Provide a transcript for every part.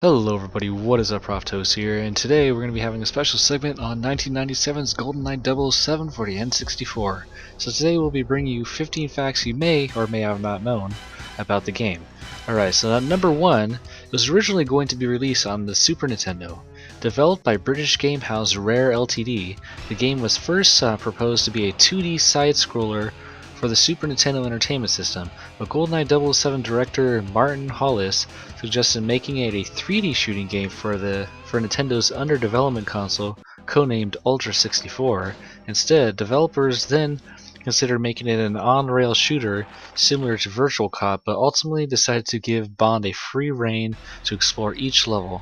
Hello everybody, what is up, Prof here, and today we're going to be having a special segment on 1997's GoldenEye 007 for the N64. So today we'll be bringing you 15 facts you may or may have not known about the game. Alright, so number 1, it was originally going to be released on the Super Nintendo. Developed by British game house Rare Ltd, the game was first proposed to be a 2D side-scroller for the Super Nintendo Entertainment System, but GoldenEye 007 director Martin Hollis suggested making it a 3D shooting game for Nintendo's under-development console, codenamed Ultra 64. Instead, developers then considered making it an on-rail shooter similar to Virtual Cop, but ultimately decided to give Bond a free rein to explore each level.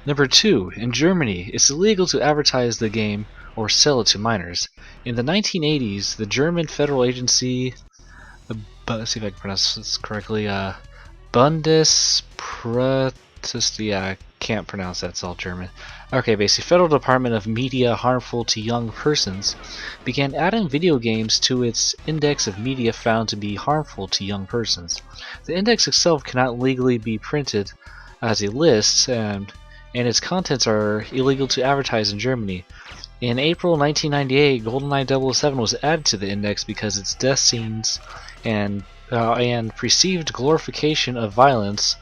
Number 2. In Germany, it's illegal to advertise the game or sell it to minors. In the 1980s, the German federal agency, let's see if I can pronounce this correctly, I can't pronounce that, it's all German. Okay, basically, Federal Department of Media Harmful to Young Persons began adding video games to its index of media found to be harmful to young persons. The index itself cannot legally be printed as a list, and its contents are illegal to advertise in Germany. In April 1998, GoldenEye 007 was added to the index because its death scenes and perceived glorification of violence.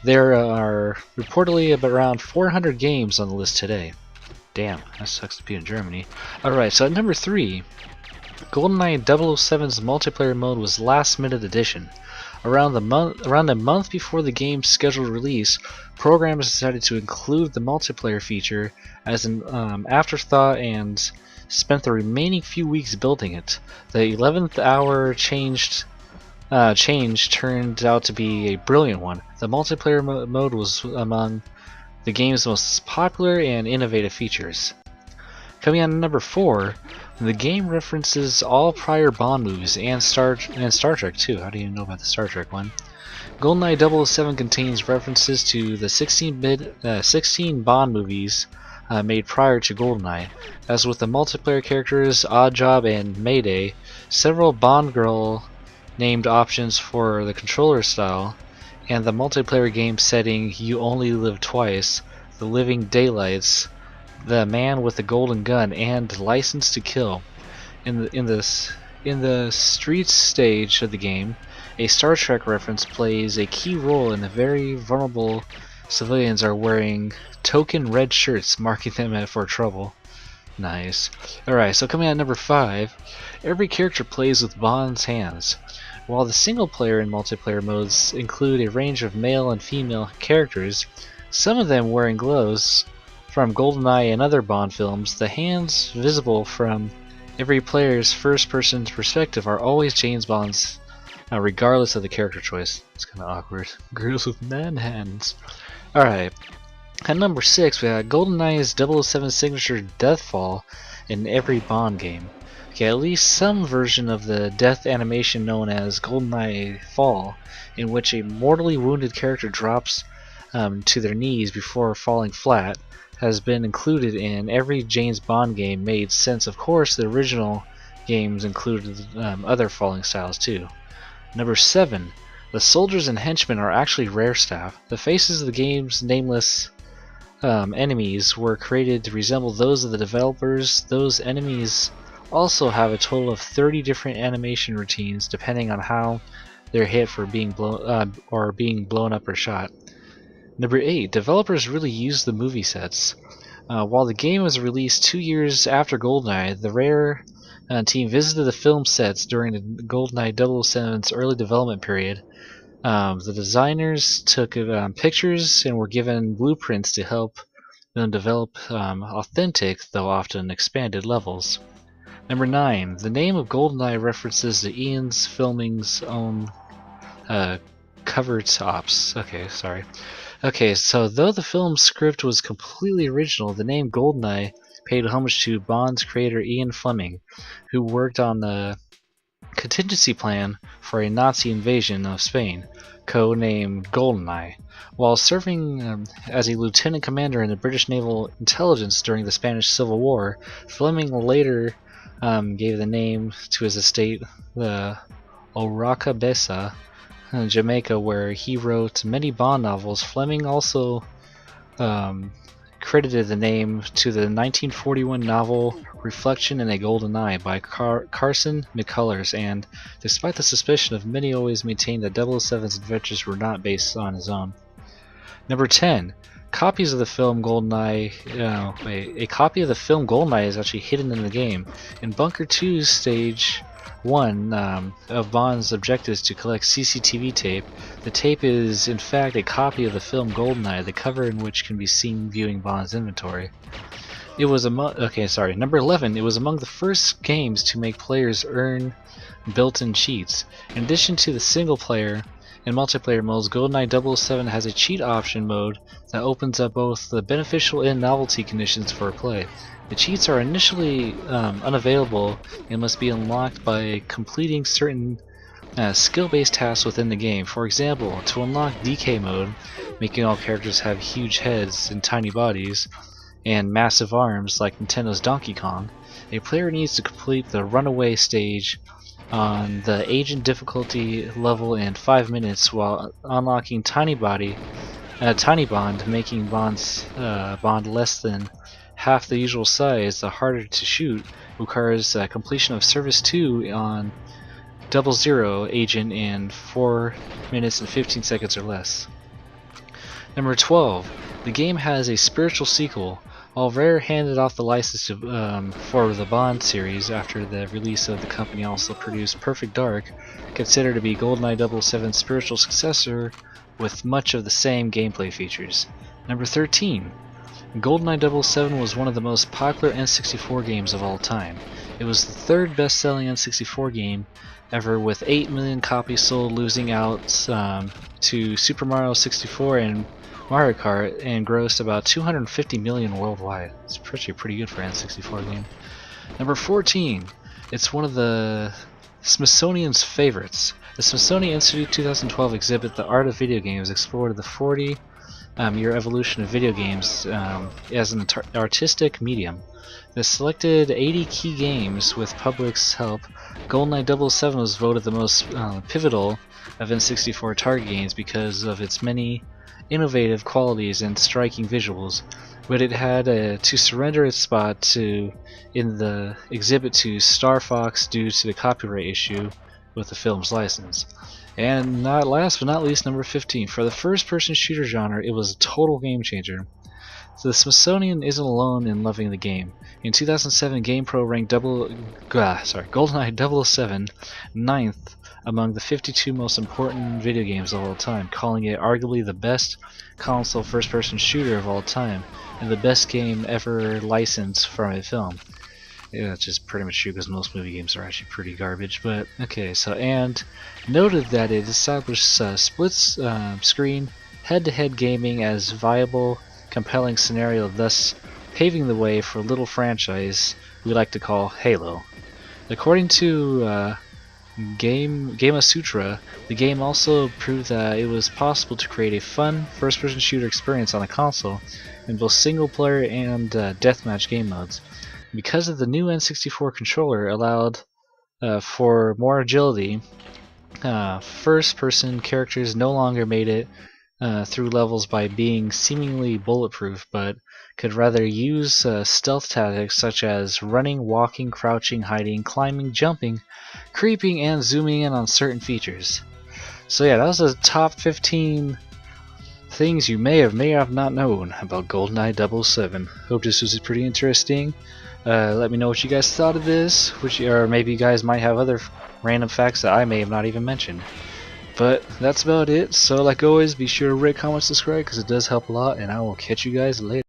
There are reportedly around 400 games on the list today. Damn, that sucks to be in Germany. Alright, so at number 3, GoldenEye 007's multiplayer mode was last minute addition. Around a month before the game's scheduled release, programmers decided to include the multiplayer feature as an afterthought and spent the remaining few weeks building it. The 11th hour change turned out to be a brilliant one. The multiplayer mode was among the game's most popular and innovative features. Coming on to number 4, the game references all prior Bond movies and Star Trek too. How do you know about the Star Trek one? GoldenEye 007 contains references to the 16 Bond movies made prior to GoldenEye. As with the multiplayer characters Oddjob and Mayday, several Bond girl named options for the controller style, and the multiplayer game setting You Only Live Twice, The Living Daylights, The Man with the Golden Gun, and License to Kill. In the streets stage of the game, a Star Trek reference plays a key role, and the very vulnerable civilians are wearing token red shirts marking them for trouble. Nice. Alright, so coming out number 5, every character plays with Bond's hands. While the single player and multiplayer modes include a range of male and female characters, some of them wearing gloves from GoldenEye and other Bond films, the hands visible from every player's first-person perspective are always James Bond's, regardless of the character choice. It's kind of awkward. Girls with man hands. Alright. At number 6, we got GoldenEye's 007 signature Deathfall in every Bond game. Okay, at least some version of the death animation known as GoldenEye Fall, in which a mortally wounded character drops to their knees before falling flat, has been included in every James Bond game made since, of course, the original games included other falling styles too. Number 7. The soldiers and henchmen are actually rare staff. The faces of the game's nameless enemies were created to resemble those of the developers. Those enemies also have a total of 30 different animation routines depending on how they're hit for being blown up or shot. Number 8. Developers really used the movie sets. While the game was released 2 years after GoldenEye, the Rare team visited the film sets during the GoldenEye 007's early development period. The designers took pictures and were given blueprints to help them develop authentic, though often expanded, levels. Number 9. The name of GoldenEye references to Ian's filming's own cover tops. Okay, so though the film's script was completely original, the name GoldenEye paid homage to Bond's creator Ian Fleming, who worked on the contingency plan for a Nazi invasion of Spain, codenamed GoldenEye. While serving as a lieutenant commander in the British Naval Intelligence during the Spanish Civil War, Fleming later gave the name to his estate, the Oracabesa, Jamaica, where he wrote many Bond novels. Fleming also credited the name to the 1941 novel Reflection in a GoldenEye by Carson McCullers, and despite the suspicion of many, always maintained that 007's adventures were not based on his own. Number 10. Copies of the film GoldenEye. A copy of the film GoldenEye is actually hidden in the game. In Bunker 2's Stage 1 of Bond's objectives to collect CCTV tape, the tape is in fact a copy of the film GoldenEye, the cover in which can be seen viewing Bond's inventory. It was number 11. It was among the first games to make players earn built-in cheats. In addition to the single-player and multiplayer modes, GoldenEye 007 has a cheat option mode that opens up both the beneficial and novelty conditions for play. The cheats are initially unavailable and must be unlocked by completing certain skill-based tasks within the game. For example, to unlock DK mode, making all characters have huge heads and tiny bodies, and massive arms like Nintendo's Donkey Kong, a player needs to complete the Runaway stage on the Agent difficulty level in 5 minutes while unlocking Tiny Bond, making Bond less than half the usual size. The harder to shoot requires completion of Service 2 on 00 Agent in 4 minutes and 15 seconds or less. Number 12. The game has a spiritual sequel. While Rare handed off the license for the Bond series after the release of the company also produced Perfect Dark, considered to be GoldenEye 007's spiritual successor with much of the same gameplay features. Number 13. GoldenEye 007 was one of the most popular N64 games of all time. It was the third best-selling N64 game ever, with 8 million copies sold, losing out to Super Mario 64 and Mario Kart, and grossed about 250 million worldwide. It's pretty good for an N64 game. Number 14. It's one of the Smithsonian's favorites. The Smithsonian Institute 2012 exhibit, The Art of Video Games, explored the 40-year evolution of video games as an artistic medium. The selected 80 key games with public's help. GoldenEye 007 was voted the most pivotal of N64 target games because of its many innovative qualities and striking visuals, but it had to surrender its spot in the exhibit to Star Fox due to the copyright issue with the film's license. And last but not least, number 15. For the first-person shooter genre, it was a total game changer. So the Smithsonian isn't alone in loving the game. In 2007, GamePro ranked GoldenEye 007 9th among the 52 most important video games of all time, calling it arguably the best console first-person shooter of all time and the best game ever licensed from a film. Yeah, that's just pretty much true because most movie games are actually pretty garbage. But okay, and noted that it established split-screen head-to-head gaming as viable, compelling scenario, thus paving the way for a little franchise we like to call Halo. According to Gamasutra, the game also proved that it was possible to create a fun first-person shooter experience on a console in both single-player and deathmatch game modes. Because of the new N64 controller allowed for more agility, first-person characters no longer made it through levels by being seemingly bulletproof, but could rather use stealth tactics such as running, walking, crouching, hiding, climbing, jumping, creeping, and zooming in on certain features. So yeah, that was the top 15 things you may have not known about GoldenEye 007. Hope this was pretty interesting. Let me know what you guys thought of this, or maybe you guys might have other random facts that I may have not even mentioned. But that's about it. So like always, be sure to rate, comment, subscribe because it does help a lot, and I will catch you guys later.